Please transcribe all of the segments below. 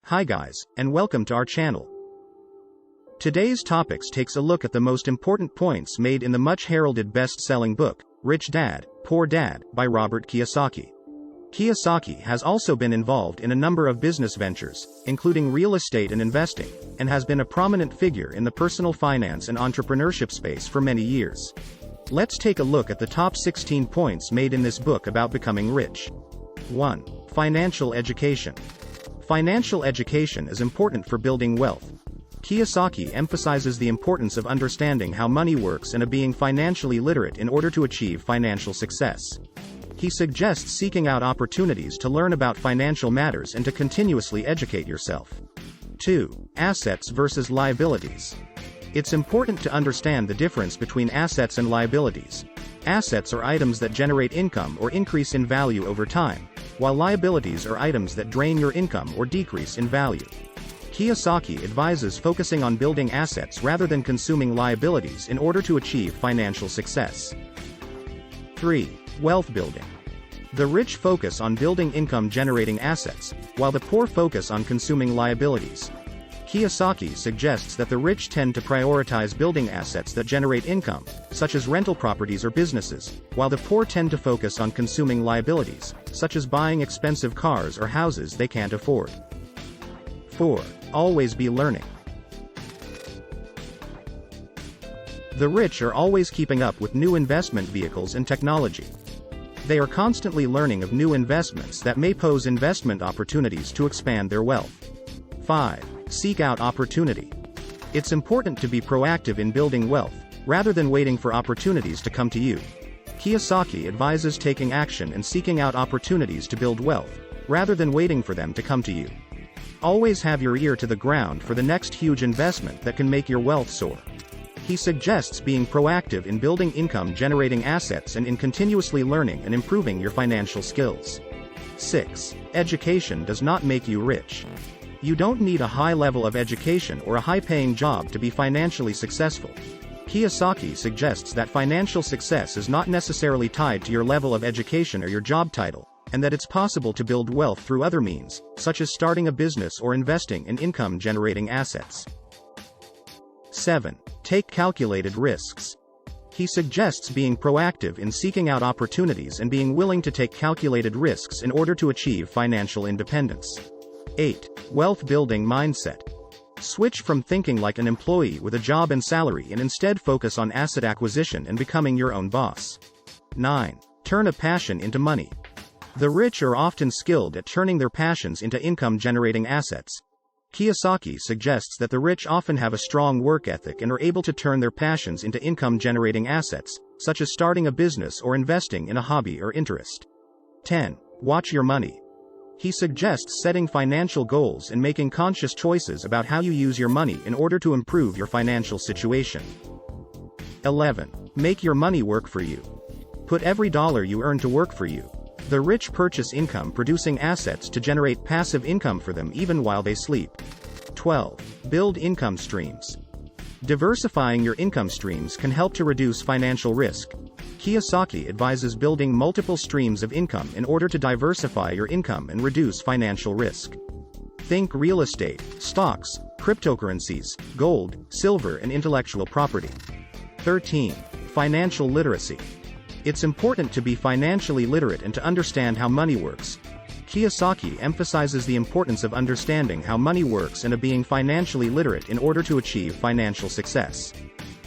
Hi guys, and welcome to our channel. Today's topics takes a look at the most important points made in the much heralded best-selling book, Rich Dad, Poor Dad, by Robert Kiyosaki. Kiyosaki has also been involved in a number of business ventures, including real estate and investing, and has been a prominent figure in the personal finance and entrepreneurship space for many years. Let's take a look at the top 16 points made in this book about becoming rich. 1. Financial education. Financial education is important for building wealth. Kiyosaki emphasizes the importance of understanding how money works and of being financially literate in order to achieve financial success. He suggests seeking out opportunities to learn about financial matters and to continuously educate yourself. 2. Assets versus liabilities. It's important to understand the difference between assets and liabilities. Assets are items that generate income or increase in value over time, while liabilities are items that drain your income or decrease in value. Kiyosaki advises focusing on building assets rather than consuming liabilities in order to achieve financial success. 3. Wealth building. The rich focus on building income-generating assets, while the poor focus on consuming liabilities. Kiyosaki suggests that the rich tend to prioritize building assets that generate income, such as rental properties or businesses, while the poor tend to focus on consuming liabilities, such as buying expensive cars or houses they can't afford. 4. Always be learning. The rich are always keeping up with new investment vehicles and technology. They are constantly learning of new investments that may pose investment opportunities to expand their wealth. 5. Seek out opportunity. It's important to be proactive in building wealth, rather than waiting for opportunities to come to you. Kiyosaki advises taking action and seeking out opportunities to build wealth, rather than waiting for them to come to you. Always have your ear to the ground for the next huge investment that can make your wealth soar. He suggests being proactive in building income-generating assets and in continuously learning and improving your financial skills. 6. Education does not make you rich. You don't need a high level of education or a high-paying job to be financially successful. Kiyosaki suggests that financial success is not necessarily tied to your level of education or your job title, and that it's possible to build wealth through other means, such as starting a business or investing in income-generating assets. 7. Take calculated risks. He suggests being proactive in seeking out opportunities and being willing to take calculated risks in order to achieve financial independence. 8. Wealth building mindset. Switch from thinking like an employee with a job and salary and instead focus on asset acquisition and becoming your own boss. 9. Turn a passion into money. The rich are often skilled at turning their passions into income-generating assets. Kiyosaki suggests that the rich often have a strong work ethic and are able to turn their passions into income-generating assets, such as starting a business or investing in a hobby or interest. 10. Watch your money. He suggests setting financial goals and making conscious choices about how you use your money in order to improve your financial situation. 11. Make your money work for you. Put every dollar you earn to work for you. The rich purchase income-producing assets to generate passive income for them even while they sleep. 12. Build income streams. Diversifying your income streams can help to reduce financial risk. Kiyosaki advises building multiple streams of income in order to diversify your income and reduce financial risk. Think real estate, stocks, cryptocurrencies, gold, silver, and intellectual property. 13. Financial literacy. It's important to be financially literate and to understand how money works. Kiyosaki emphasizes the importance of understanding how money works and of being financially literate in order to achieve financial success.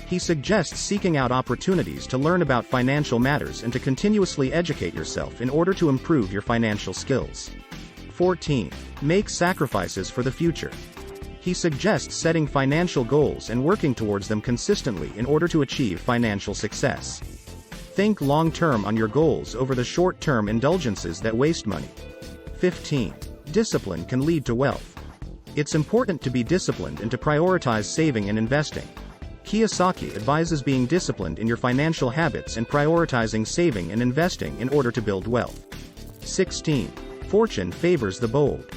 He suggests seeking out opportunities to learn about financial matters and to continuously educate yourself in order to improve your financial skills. 14. Make sacrifices for the future. He suggests setting financial goals and working towards them consistently in order to achieve financial success. Think long-term on your goals over the short-term indulgences that waste money. 15. Discipline can lead to wealth. It's important to be disciplined and to prioritize saving and investing. Kiyosaki advises being disciplined in your financial habits and prioritizing saving and investing in order to build wealth. 16. Fortune favors the bold.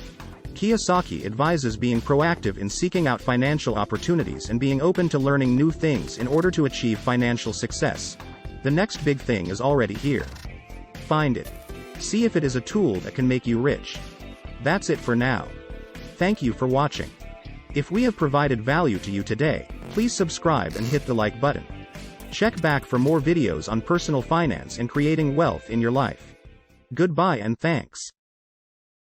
Kiyosaki advises being proactive in seeking out financial opportunities and being open to learning new things in order to achieve financial success. The next big thing is already here. Find it. See if it is a tool that can make you rich. That's it for now. Thank you for watching. If we have provided value to you today, please subscribe and hit the like button. Check back for more videos on personal finance and creating wealth in your life. Goodbye and thanks.